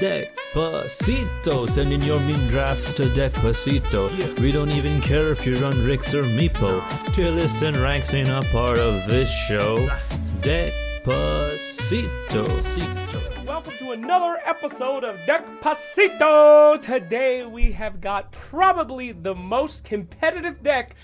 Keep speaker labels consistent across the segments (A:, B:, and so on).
A: DECKPACITO, sending your mean drafts to DECKPACITO.
B: Yeah.
A: We don't even care if you run Rix or Meepo. Tier lists and ranks ain't a part of this show. DECKPACITO.
B: Welcome to another episode of DECKPACITO. Today we have got probably the most competitive deck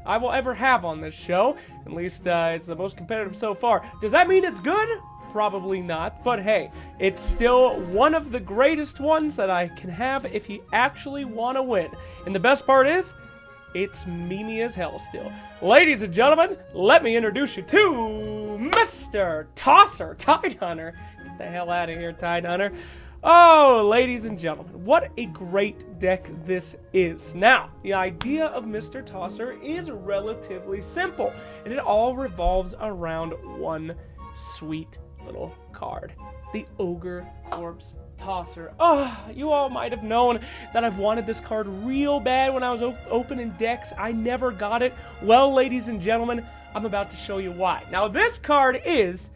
B: I will ever have on this show. At least it's the most competitive so far. Does that mean it's good? Probably not, but hey, it's still one of the greatest ones that I can have if you actually want to win. And the best part is, it's memey as hell still. Ladies and gentlemen, let me introduce you to Mr. Tosser, Tide Hunter. Get the hell out of here, Tide Hunter. Oh, ladies and gentlemen, what a great deck this is. Now, the idea of Mr. Tosser is relatively simple, and it all revolves around one sweet little card, the Ogre Corpse Tosser. Oh, you all might have known that I've wanted this card real bad when I was opening decks. I never got it. Well, ladies and gentlemen, I'm about to show you why. Now, this card is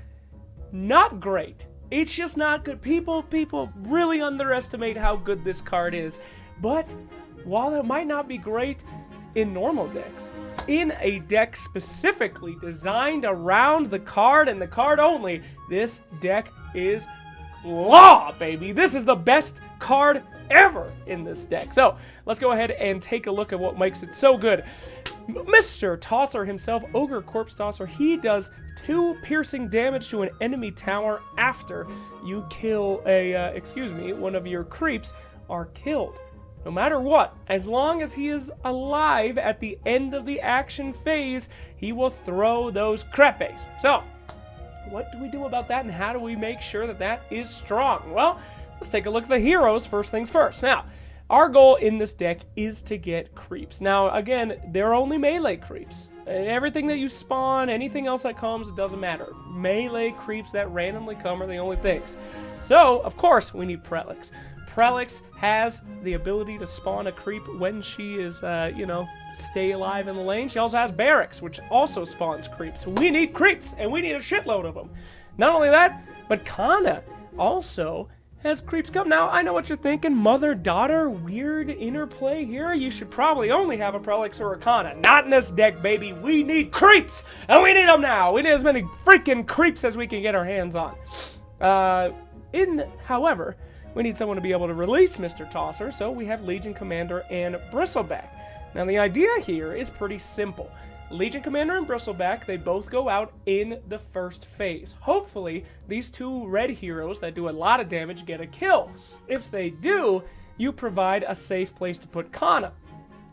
B: not great. It's just not good. People really underestimate how good this card is. But while it might not be great in normal decks, in a deck specifically designed around the card and the card only, this deck is law, baby. This is the best card ever in this deck. So let's go ahead and take a look at what makes it so good. Mr. Tosser himself, Ogre Corpse Tosser, he does 2 piercing damage to an enemy tower after you kill one of your creeps are killed. No matter what, as long as he is alive at the end of the action phase, he will throw those crepes. So, what do we do about that, and how do we make sure that that is strong? Well, let's take a look at the heroes first things first. Now, our goal in this deck is to get creeps. Now, again, they're only melee creeps. And everything that you spawn, anything else that comes, it doesn't matter. Melee creeps that randomly come are the only things. So, of course, we need Prelix. Prelix has the ability to spawn a creep when she is, stay alive in the lane. She also has Barracks, which also spawns creeps. We need creeps, and we need a shitload of them. Not only that, but Kana also has creeps come. Now, I know what you're thinking. Mother-daughter, weird interplay here. You should probably only have a Prelix or a Kana. Not in this deck, baby. We need creeps, and we need them now. We need as many freaking creeps as we can get our hands on. However, we need someone to be able to release Mr. Tosser, so we have Legion Commander and Bristleback. Now, the idea here is pretty simple. Legion Commander and Bristleback, they both go out in the first phase. Hopefully, these 2 red heroes that do a lot of damage get a kill. If they do, you provide a safe place to put Kana.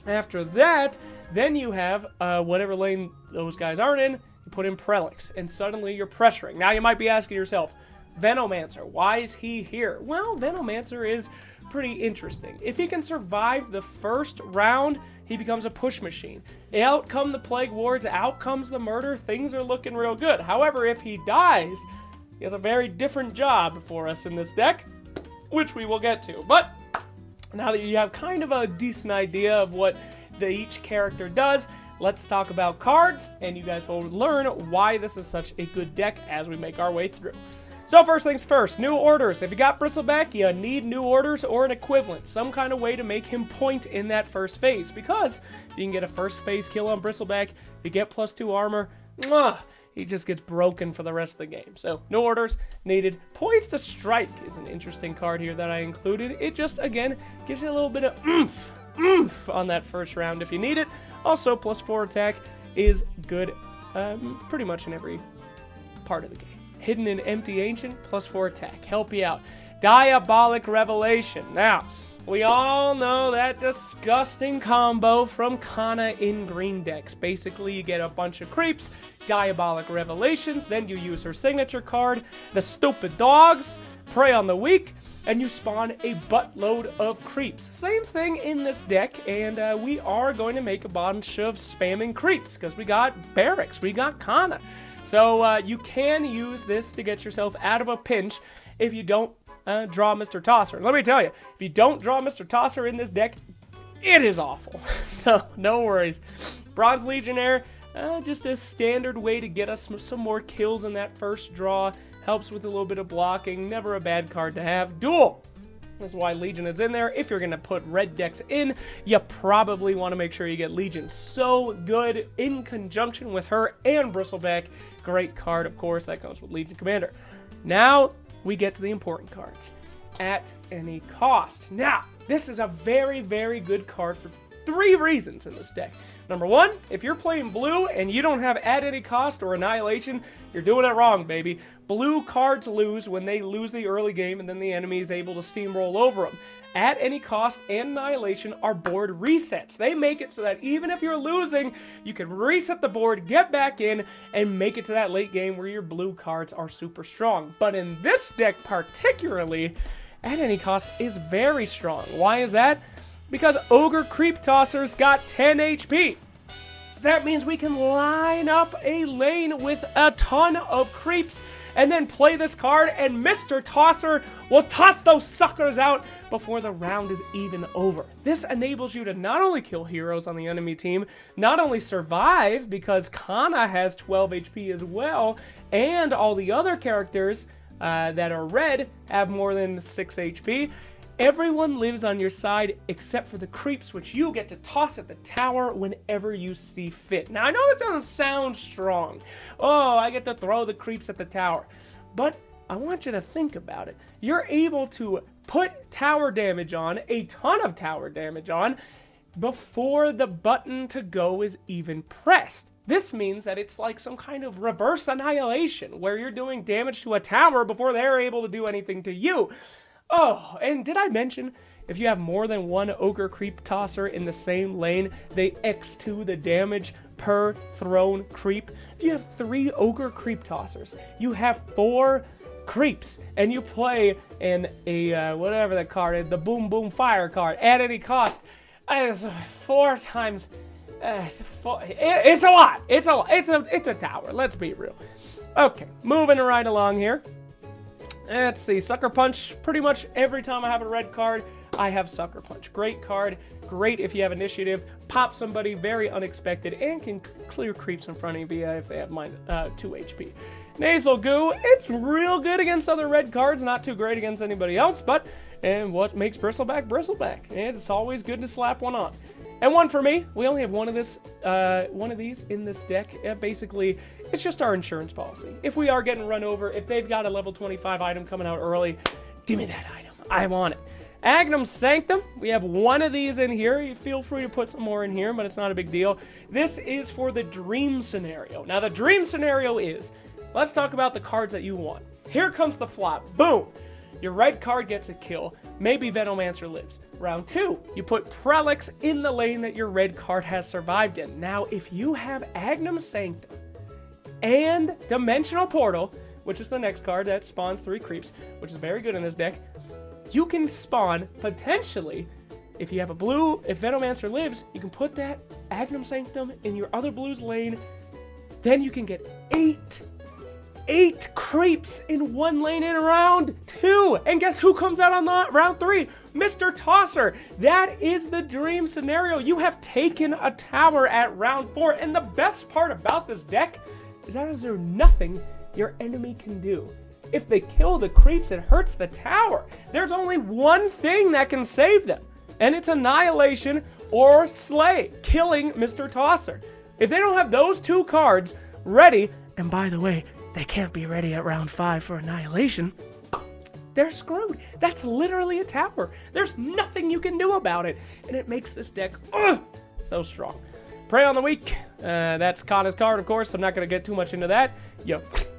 B: After that, then you have whatever lane those guys aren't in, you put in Prelix, and suddenly you're pressuring. Now, you might be asking yourself, Venomancer, why is he here? Well, Venomancer is pretty interesting. If he can survive the first round, he becomes a push machine. Out come the Plague Wards, out comes the murder, things are looking real good. However, if he dies, he has a very different job for us in this deck, which we will get to. But now that you have kind of a decent idea of what each character does, let's talk about cards, and you guys will learn why this is such a good deck as we make our way through. So first things first, new orders. If you got Bristleback, you need new orders or an equivalent, some kind of way to make him point in that first phase, because if you can get a first phase kill on Bristleback, you get +2 armor, he just gets broken for the rest of the game. So no orders needed. Poised to Strike is an interesting card here that I included. It just, again, gives you a little bit of oomph on that first round if you need it. Also, +4 attack is good pretty much in every part of the game. Hidden in Empty Ancient, +4 attack. Help you out. Diabolic Revelation. Now, we all know that disgusting combo from Kana in green decks. Basically, you get a bunch of creeps, Diabolic Revelations, then you use her signature card, the stupid dogs, prey on the weak, and you spawn a buttload of creeps. Same thing in this deck, and we are going to make a bunch of spamming creeps, because we got Barracks, we got Kana. So you can use this to get yourself out of a pinch if you don't draw Mr. Tosser. Let me tell you, if you don't draw Mr. Tosser in this deck, it is awful. So no worries. Bronze Legionnaire, just a standard way to get us some more kills in that first draw. helps with a little bit of blocking, never a bad card to have. Duel. That's why Legion is in there. If you're going to put red decks in, you probably want to make sure you get Legion. So good in conjunction with her and Bristleback. Great card, of course, that comes with Legion Commander. Now, we get to the important cards. At any cost. Now, this is a very, very good card for 3 reasons in this deck. Number 1, if you're playing blue and you don't have At Any Cost or Annihilation, you're doing it wrong, baby. Blue cards lose when they lose the early game, and then the enemy is able to steamroll over them. At Any Cost and Annihilation are board resets. They make it so that even if you're losing, you can reset the board, get back in, and make it to that late game where your blue cards are super strong. But in this deck particularly, At Any Cost is very strong. Why is that? Because Ogre Creep Tosser's got 10 HP. That means we can line up a lane with a ton of creeps and then play this card, and Mr. Tosser will toss those suckers out before the round is even over. This enables you to not only kill heroes on the enemy team, not only survive, because Kana has 12 HP as well, and all the other characters that are red have more than 6 HP. Everyone lives on your side except for the creeps, which you get to toss at the tower whenever you see fit. Now, I know it doesn't sound strong. Oh, I get to throw the creeps at the tower. But I want you to think about it. You're able to put tower damage on, a ton of tower damage on, before the button to go is even pressed. This means that it's like some kind of reverse annihilation, where you're doing damage to a tower before they're able to do anything to you. Oh, and did I mention, if you have more than one Ogre Creep Tosser in the same lane, they X2 the damage per thrown creep? If you have 3 Ogre Creep Tossers, you have 4 creeps, and you play in a, whatever the card is, the Boom Boom Fire card, at any cost, 4 times, it's a lot, it's a tower, let's be real. Okay, moving right along here. Let's see, Sucker Punch. Pretty much every time I have a red card, I have Sucker Punch. Great card, great if you have initiative, pop somebody very unexpected, and can clear creeps in front of you if they have 2 HP. Nasal Goo, it's real good against other red cards, not too great against anybody else, but and what makes Bristleback Bristleback? And it's always good to slap one on. And one for me. We only have one of these in this deck. Basically, it's just our insurance policy. If we are getting run over, if they've got a level 25 item coming out early, give me that item. I want it. Agnum Sanctum. We have one of these in here. You feel free to put some more in here, but it's not a big deal. This is for the dream scenario. Now, the dream scenario is, let's talk about the cards that you want. Here comes the flop. Boom. Your red card gets a kill. Maybe Venomancer lives. Round 2, you put Prelix in the lane that your red card has survived in. Now, if you have Agnum Sanctum and Dimensional Portal, which is the next card that spawns 3 creeps, which is very good in this deck, you can spawn, potentially, if you have a blue, if Venomancer lives, you can put that Agnum Sanctum in your other blue's lane. Then you can get 8 creeps in 1 lane in round 2. And guess who comes out on round 3? Mr. Tosser. That is the dream scenario. You have taken a tower at round 4. And the best part about this deck is that there's nothing your enemy can do. If they kill the creeps, it hurts the tower. There's only one thing that can save them, and it's Annihilation or Slay, killing Mr. Tosser. If they don't have those 2 cards ready, and by the way, they can't be ready at round 5 for Annihilation, they're screwed. That's literally a tower. There's nothing you can do about it, and it makes this deck so strong. Prey on the Weak, that's Kana's card, of course. I'm not going to get too much into that.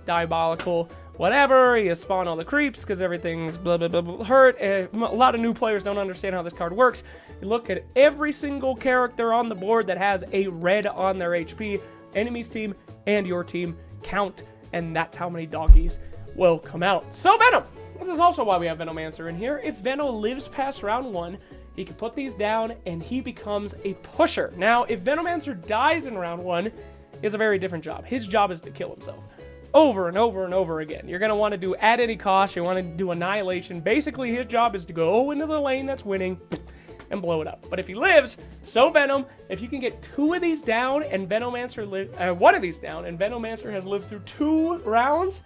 B: Diabolical whatever, you spawn all the creeps because everything's blah, blah, blah, blah, hurt. A lot of new players don't understand how this card works. You look at every single character on the board that has a red on their HP, enemy's team and your team count, and that's how many doggies will come out. So Venom, this is also why we have Venomancer in here. If Venom lives past round 1, he can put these down and he becomes a pusher. Now, if Venomancer dies in round 1, it's a very different job. His job is to kill himself. Over and over and over again. You're going to want to do at any cost. You want to do Annihilation. Basically, his job is to go into the lane that's winning and blow it up. But if he lives, so Venom, if you can get 2 of these down and Venomancer one of these down and Venomancer has lived through 2 rounds,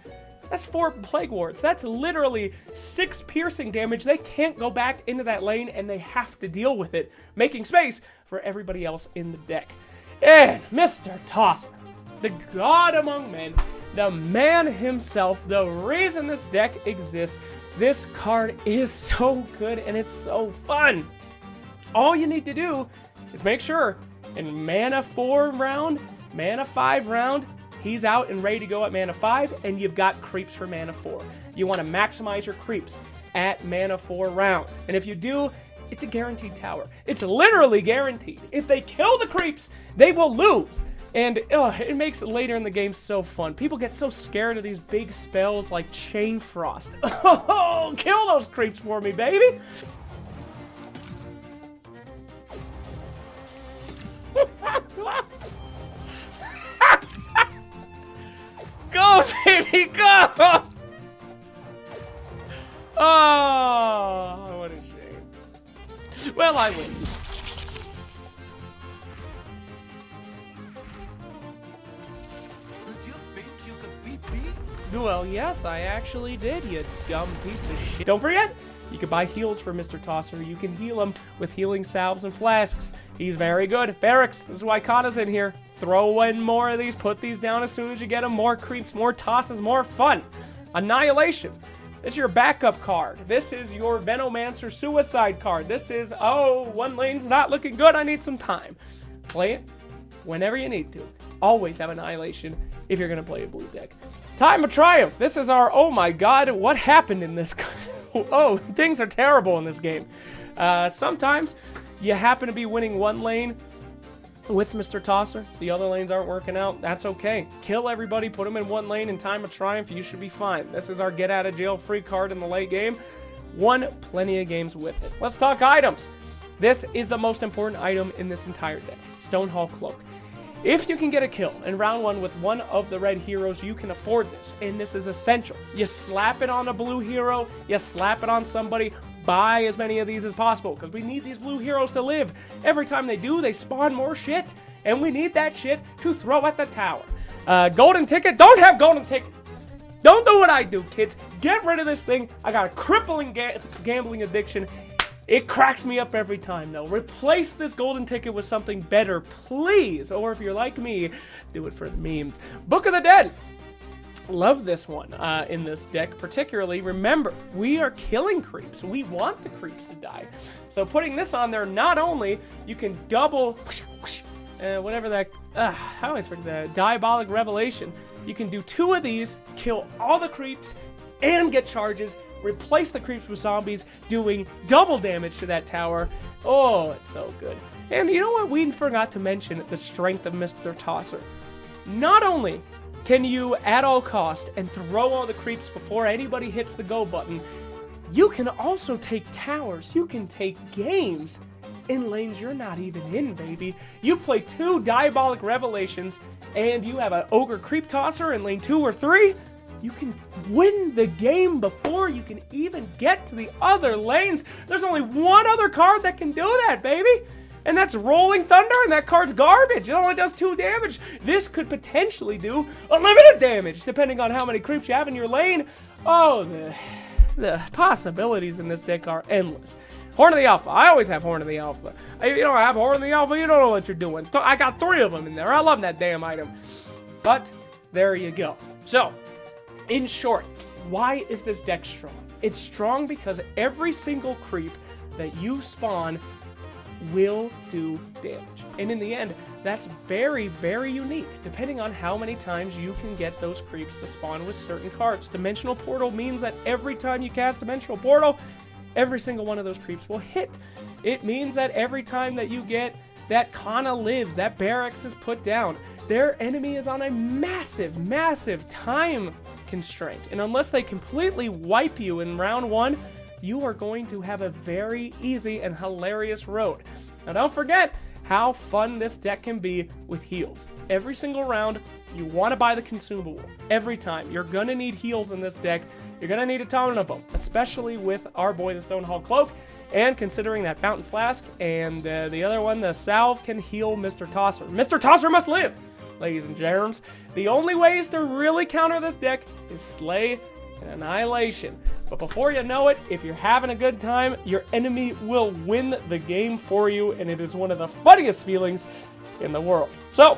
B: That's 4 Plague Wards. That's literally 6 piercing damage. They can't go back into that lane, and they have to deal with it, making space for everybody else in the deck. And Mr. Tosser, the god among men, the man himself, the reason this deck exists. This card is so good, and it's so fun. All you need to do is make sure in mana 4 round, mana 5 round, he's out and ready to go at mana 5, and you've got creeps for mana 4. You want to maximize your creeps at mana 4 round. And if you do, it's a guaranteed tower. It's literally guaranteed. If they kill the creeps, they will lose. And it makes it later in the game so fun. People get so scared of these big spells like Chain Frost. Oh, kill those creeps for me, baby! Go, baby, go! Oh, what a shame. Well, I win. Duel, yes, I actually did, you dumb piece of shit. Don't forget, you can buy heals for Mr. Tosser. You can heal him with healing salves and flasks. He's very good. Barracks, this is why Kata's in here. Throw in more of these, put these down as soon as you get them. More creeps, more tosses, more fun. Annihilation. This is your backup card. This is your Venomancer Suicide card. This is, oh, one lane's not looking good, I need some time. Play it whenever you need to. Always have Annihilation if you're going to play a blue deck. Time of Triumph. This is our, oh my god, what happened in this? Oh, things are terrible in this game. Sometimes you happen to be winning one lane with Mr. Tosser. The other lanes aren't working out. That's okay. Kill everybody, put them in one lane in Time of Triumph. You should be fine. This is our get out of jail free card in the late game. Won plenty of games with it. Let's talk items. This is the most important item in this entire deck. Stonehall Cloak. If you can get a kill in round 1 with one of the red heroes, you can afford this, and this is essential. You slap it on a blue hero, you slap it on somebody, buy as many of these as possible, because we need these blue heroes to live. Every time they do, they spawn more shit, and we need that shit to throw at the tower. Golden ticket, don't have golden ticket. Don't do what I do, kids. Get rid of this thing. I got a crippling gambling addiction. It cracks me up every time, though. Replace this golden ticket with something better, please. Or if you're like me, do it for the memes. Book of the Dead. Love this one in this deck, particularly. Remember, we are killing creeps. We want the creeps to die. So putting this on there, not only you can double, whatever that, how do I speak that? Diabolic Revelation. You can do 2 of these, kill all the creeps, and get charges. Replace the creeps with zombies, doing double damage to that tower. Oh, it's so good. And you know what? We forgot to mention the strength of Mr. Tosser. Not only can you, at all cost, and throw all the creeps before anybody hits the go button, you can also take towers. You can take games in lanes you're not even in, baby. You play 2 Diabolic Revelations, and you have an Ogre Creep Tosser in lane 2 or 3. You can win the game before you can even get to the other lanes. There's only one other card that can do that, baby. And that's Rolling Thunder, and that card's garbage. It only does 2 damage. This could potentially do unlimited damage, depending on how many creeps you have in your lane. Oh, the possibilities in this deck are endless. Horn of the Alpha. I always have Horn of the Alpha. If you don't have Horn of the Alpha, you don't know what you're doing. I got 3 of them in there. I love that damn item. But there you go. So, in short, why is this deck strong? It's strong because every single creep that you spawn will do damage. And in the end, that's very, very unique, depending on how many times you can get those creeps to spawn with certain cards. Dimensional Portal means that every time you cast Dimensional Portal, every single one of those creeps will hit. It means that every time that you get that Kana lives, that Barracks is put down, their enemy is on a massive, massive time constraint. And unless they completely wipe you in round 1, you are going to have a very easy and hilarious road. Now don't forget how fun this deck can be with heals. Every single round, you want to buy the consumable. Every time. You're going to need heals in this deck. You're going to need a ton of them, especially with our boy, the Stonehall Cloak. And considering that Fountain Flask and the other one, the Salve, can heal Mr. Tosser. Mr. Tosser must live! ladies and germs. The only ways to really counter this deck is Slay and Annihilation. But before you know it, if you're having a good time, your enemy will win the game for you, and it is one of the funniest feelings in the world. So,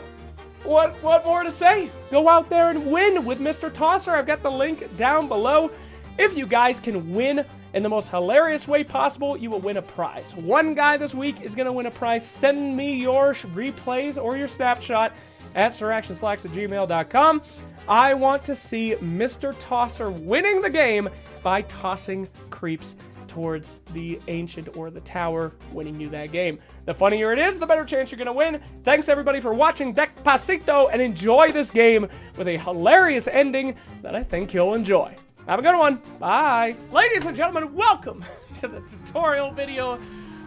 B: what more to say? Go out there and win with Mr. Tosser. I've got the link down below. If you guys can win in the most hilarious way possible, you will win a prize. One guy this week is going to win a prize. Send me your replays or your snapshot at siractionslacks@gmail.com. I want to see Mr. Tosser winning the game by tossing creeps towards the ancient or the tower, winning you that game. The funnier it is, the better chance you're going to win. Thanks everybody for watching DECKPACITO, and enjoy this game with a hilarious ending that I think you'll enjoy. Have a good one. Bye. Ladies and gentlemen, welcome to the tutorial video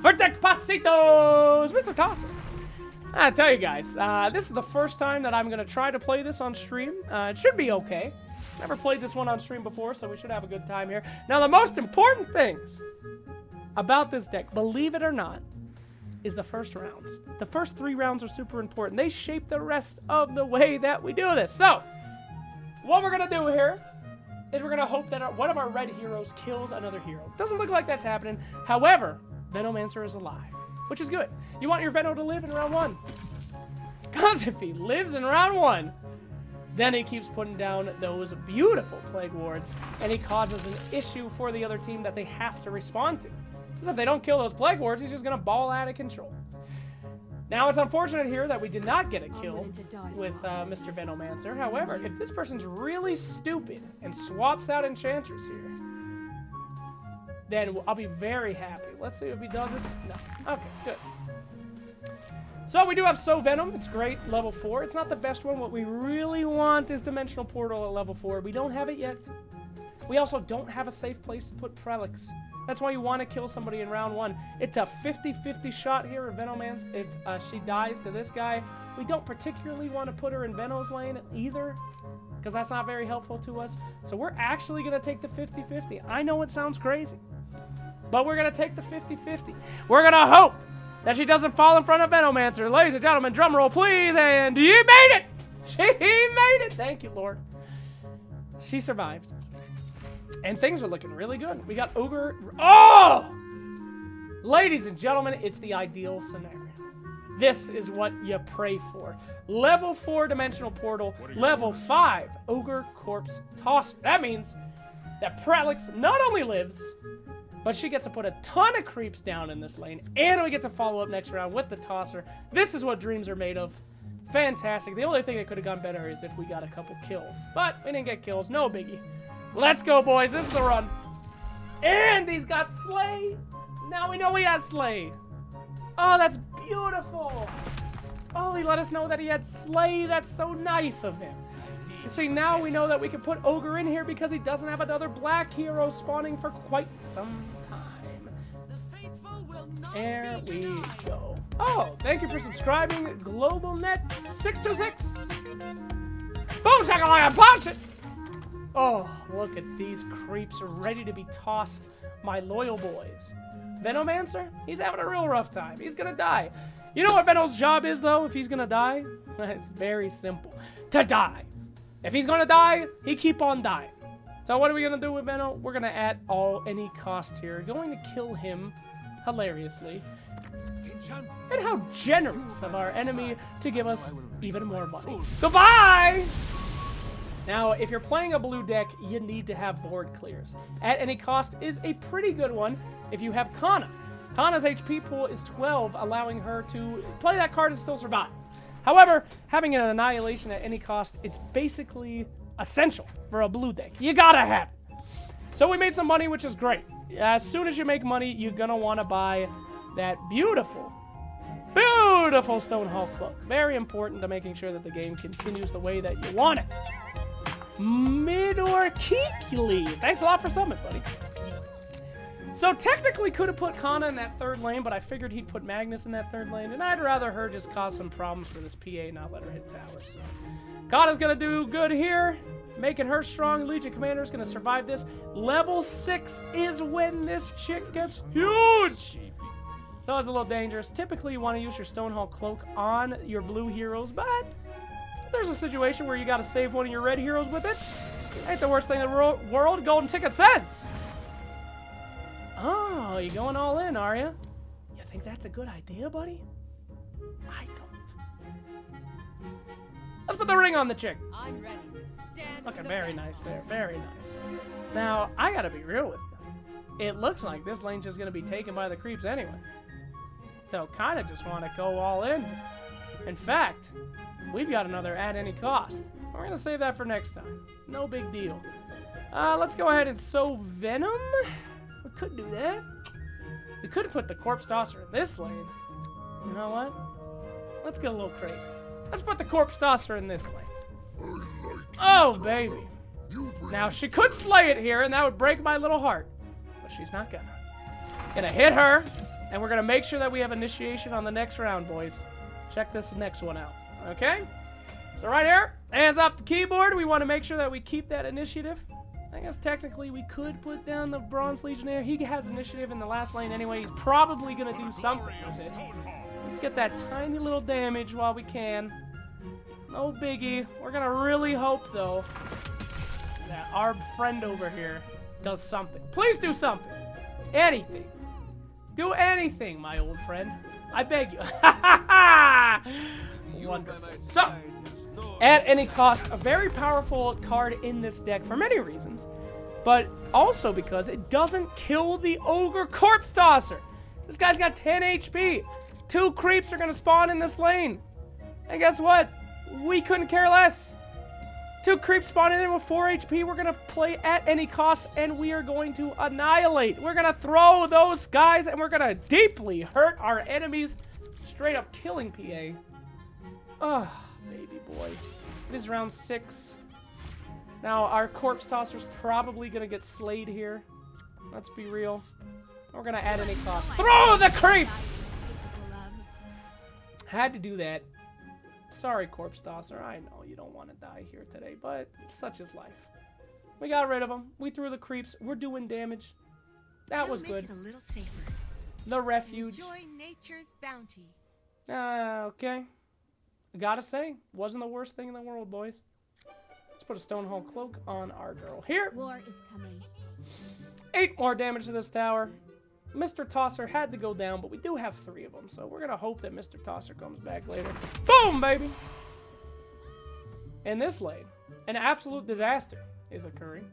B: for DECKPACITOs, Mr. Tosser. I tell you guys, this is the first time that I'm going to try to play this on stream. It should be okay. Never played this one on stream before, so we should have a good time here. Now, the most important things about this deck, believe it or not, is the first rounds. The first 3 rounds are super important. They shape the rest of the way that we do this. So, what we're going to do here is we're going to hope that one of our red heroes kills another hero. Doesn't look like that's happening. However, Venomancer is alive, which is good. You want your Veno to live in round 1. Because if he lives in round 1, then he keeps putting down those beautiful Plague Wards, and he causes an issue for the other team that they have to respond to. Because if they don't kill those Plague Wards, he's just going to ball out of control. Now, it's unfortunate here that we did not get a kill with Mr. Venomancer. However, if this person's really stupid and swaps out Enchantress here, then I'll be very happy. Let's see if he does it. No. Okay, good. So we do have So Venom. It's great, level 4. It's not the best one. What we really want is Dimensional Portal at level 4. We don't have it yet. We also don't have a safe place to put Prelix. That's why you want to kill somebody in round 1. It's a 50-50 shot here if Venomancer, if she dies to this guy. We don't particularly want to put her in Veno's lane either, because that's not very helpful to us. So we're actually going to take the 50-50. I know it sounds crazy, but we're going to take the 50-50. We're going to hope that she doesn't fall in front of Venomancer. Ladies and gentlemen, drum roll, please, and you made it! She made it! Thank you, Lord. She survived. And things are looking really good. We got Ogre. Oh! Ladies and gentlemen, it's the ideal scenario. This is what you pray for. Level 4 Dimensional Portal. Level 5 Ogre Corpse Tosser. That means that Prelix not only lives, but she gets to put a ton of creeps down in this lane, and we get to follow up next round with the Tosser. This is what dreams are made of. Fantastic. The only thing that could have gone better is if we got a couple kills. But we didn't get kills. No biggie. Let's go, boys. This is the run. And he's got Slay. Now we know he has Slay. Oh, that's beautiful. Oh, he let us know that he had Slay. That's so nice of him. See, now we know that we can put Ogre in here because he doesn't have another black hero spawning for quite some time. There we go. Oh, thank you for subscribing, GlobalNet626. Boom, shakalaka, punch it! Oh, look at these creeps ready to be tossed, my loyal boys. Venomancer, he's having a real rough time. He's gonna die. You know what Veno's job is, though, if he's gonna die? It's very simple. To die. If he's gonna die, he keep on dying. So what are we gonna do with Veno? We're gonna at any cost here. Going to kill him hilariously. And how generous of our enemy to give us even more money. Goodbye! Now, if you're playing a blue deck, you need to have board clears. At any cost is a pretty good one if you have Kana. Kana's HP pool is 12, allowing her to play that card and still survive. However, having an Annihilation at any cost, it's basically essential for a blue deck. You gotta have it. So we made some money, which is great. As soon as you make money, you're gonna want to buy that beautiful, beautiful Stonehall Cloak. Very important to making sure that the game continues the way that you want it. Midor Kikli. Thanks a lot for summon, buddy. So technically could have put Kana in that third lane, but I figured he'd put Magnus in that third lane, and I'd rather her just cause some problems for this PA, not let her hit towers. So Kana's gonna do good here, making her strong. Legion Commander is gonna survive this. Level 6 is when this chick gets huge. So it's a little dangerous. Typically you want to use your Stonehall Cloak on your blue heroes, but there's a situation where you gotta save one of your red heroes with it. Ain't the worst thing in the world, Golden Ticket says. Oh, you going all in, are you? You think that's a good idea, buddy? I don't. Let's put the ring on the chick.
C: I'm ready to stand.
B: Looking very nice there, very nice. Now, I gotta be real with you. It looks like this lane's just gonna be taken by the creeps anyway. So, kinda just wanna go all in. In fact, we've got another at any cost. We're gonna save that for next time. No big deal. Let's go ahead and sow Venom. We could do that. We could put the Corpse Tosser in this lane. You know what? Let's get a little crazy. Let's put the Corpse Tosser in this lane. Oh, baby. Now, she could slay it here, and that would break my little heart. But she's not gonna. Gonna hit her, and we're gonna make sure that we have initiation on the next round, boys. Check this next one out, okay? So right here, hands off the keyboard. We want to make sure that we keep that initiative. I guess technically we could put down the Bronze Legionnaire. He has initiative in the last lane anyway. He's probably going to do something with it. Let's get that tiny little damage while we can. No biggie. We're going to really hope, though, that our friend over here does something. Please do something. Anything. Do anything, my old friend. I beg you. Wonderful. So, at any cost, a very powerful card in this deck for many reasons, but also because it doesn't kill the Ogre Corpse Tosser. This guy's got 10 HP. 2 creeps are going to spawn in this lane. And guess what? We couldn't care less. 2 creeps spawning in with 4 HP. We're going to play at any cost, and we are going to annihilate. We're going to throw those guys, and we're going to deeply hurt our enemies, straight up killing PA. Oh, baby boy. It is round 6. Now, our Corpse Tosser's probably going to get slayed here. Let's be real. We're going to add any cost. Throw the creeps! Had to do that. Sorry, Corpse Tosser. I know you don't want to die here today, but such is life. We got rid of them. We threw the creeps. We're doing damage. That was good.
C: Make it a little safer.
B: The refuge.
C: Enjoy nature's bounty.
B: Okay. Gotta say, wasn't the worst thing in the world, boys. Let's put a Stonehall Cloak on our girl here.
C: War is coming.
B: 8 more damage to this tower. Mr. Tosser had to go down, but we do have 3 of them, so we're gonna hope that Mr. Tosser comes back later. Boom, baby! In this lane, an absolute disaster is occurring.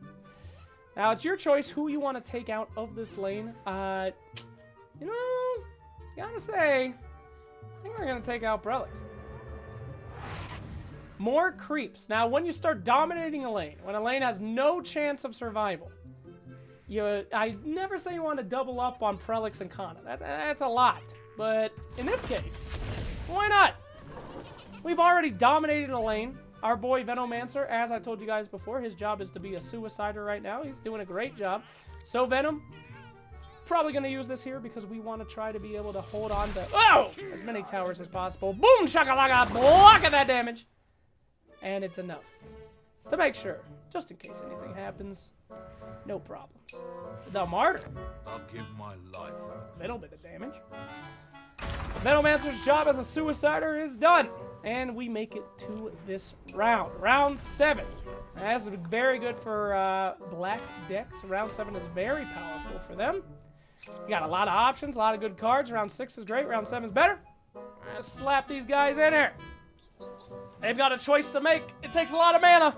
B: Now, it's your choice who you want to take out of this lane. You know, gotta say, I think we're gonna take out Prelix. More creeps. Now, when you start dominating a lane, when a lane has no chance of survival, I never say you want to double up on Prelix and Kana. That's a lot. But in this case, why not? We've already dominated a lane. Our boy Venomancer, as I told you guys before, his job is to be a suicider right now. He's doing a great job. So Venom, probably going to use this here because we want to try to be able to hold on to as many towers as possible. Boom, shakalaka, block of that damage. And it's enough to make sure, just in case anything happens, no problems. The Martyr.
D: I'll give my life.
B: Little bit of damage. Venomancer's job as a suicider is done. And we make it to this round. Round 7. That's very good for black decks. Round 7 is very powerful for them. You got a lot of options, a lot of good cards. Round 6 is great. Round 7 is better. Let's slap these guys in here. They've got a choice to make. It takes a lot of mana.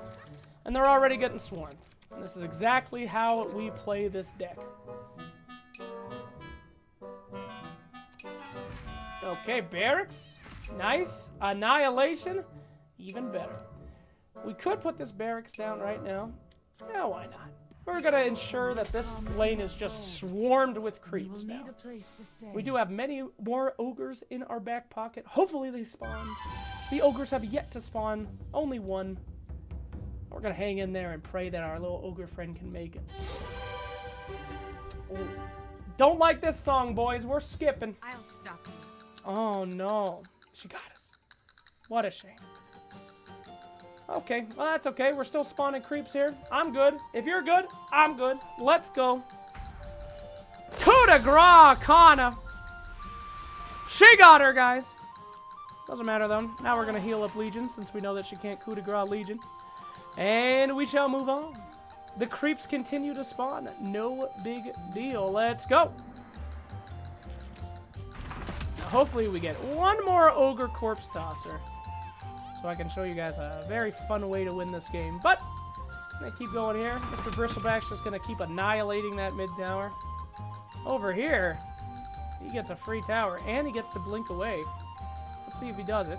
B: And they're already getting swarmed. And this is exactly how we play this deck. Okay, Barracks. Nice. Annihilation. Even better. We could put this Barracks down right now. Yeah, why not? We're going to ensure that this lane is just swarmed with creeps now. We do have many more ogres in our back pocket. Hopefully they spawn. The ogres have yet to spawn. Only one. We're going to hang in there and pray that our little ogre friend can make it. Ooh. Don't like this song, boys. We're skipping.
C: I'll stop you.
B: Oh, no. She got us. What a shame. Okay, well, that's okay. We're still spawning creeps here. I'm good. If you're good, I'm good. Let's go. Coup de grace, Kana. She got her, guys. Doesn't matter, though. Now we're going to heal up Legion, since we know that she can't coup de grace Legion. And we shall move on. The creeps continue to spawn. No big deal. Let's go. Now, hopefully we get one more Ogre Corpse Tosser, so I can show you guys a very fun way to win this game. But I'm going to keep going here. Mr. Bristleback's just going to keep annihilating that mid tower. Over here, he gets a free tower, and he gets to blink away. Let's see if he does it.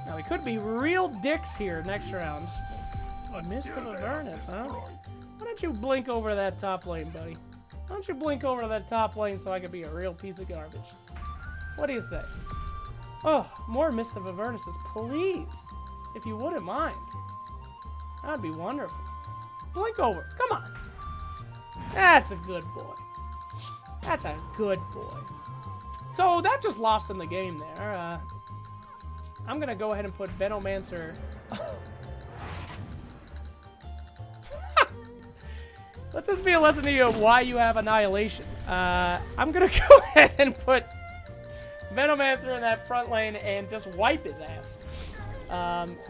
B: Now, we could be real dicks here next round. Oh, Mist of Avernus, huh? Why don't you blink over to that top lane, buddy? Why don't you blink over to that top lane so I can be a real piece of garbage? What do you say? Oh, more Mist of Avernuses, please. If you wouldn't mind. That'd be wonderful. Blink over. Come on. That's a good boy. That's a good boy. So that just lost in the game there. I'm going to go ahead and put Venomancer. Let this be a lesson to you of why you have Annihilation. I'm going to go ahead and put Venomancer in that front lane and just wipe his ass.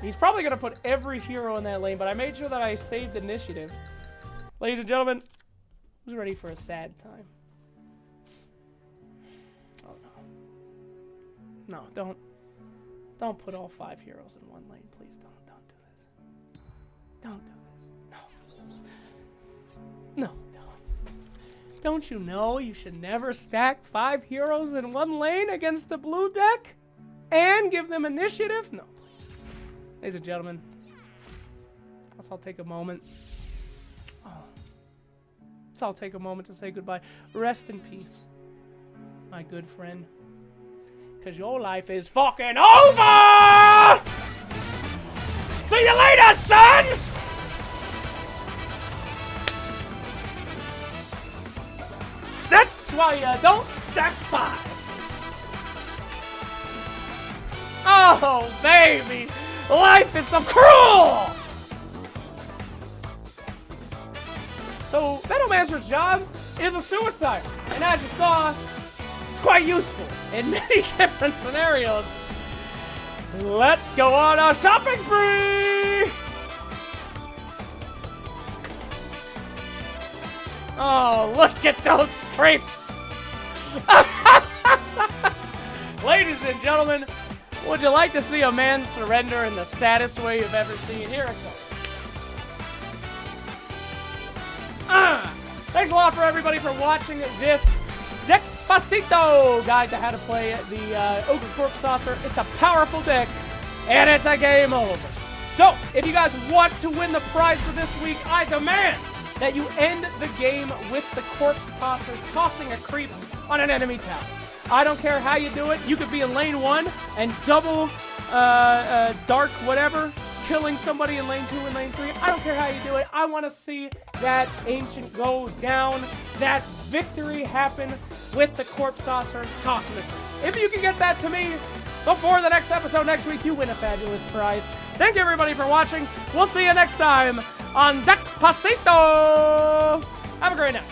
B: He's probably going to put every hero in that lane, but I made sure that I saved initiative. Ladies and gentlemen, who's ready for a sad time? Oh, no. No, don't put all 5 heroes in one lane. Please don't do this. Don't do this. No, don't. Don't you know you should never stack 5 heroes in one lane against the blue deck and give them initiative? No, please. Ladies and gentlemen, let's all take a moment. So I'll take a moment to say goodbye. Rest in peace, my good friend. Because your life is fucking over! See you later, son! That's why you don't stack 5. Oh, baby! Life is so cruel! So, Venomancer's job is a suicide. And as you saw, it's quite useful in many different scenarios. Let's go on a shopping spree! Oh, look at those creeps! Ladies and gentlemen, would you like to see a man surrender in the saddest way you've ever seen? Here it comes. Thanks a lot for everybody for watching this DECKPACITO guide to how to play the Ogre Corpse Tosser. It's a powerful deck, and it's a game over. So, if you guys want to win the prize for this week, I demand that you end the game with the Corpse Tosser tossing a creep on an enemy tower. I don't care how you do it. You could be in lane 1 and double dark whatever, killing somebody in lane 2 and lane 3. I don't care how you do it. I want to see that Ancient go down, that victory happen with the Corpse Tosser tossing a creep. If you can get that to me before the next episode next week, you win a fabulous prize. Thank you everybody for watching. We'll see you next time on DECKPACITO. Have a great night.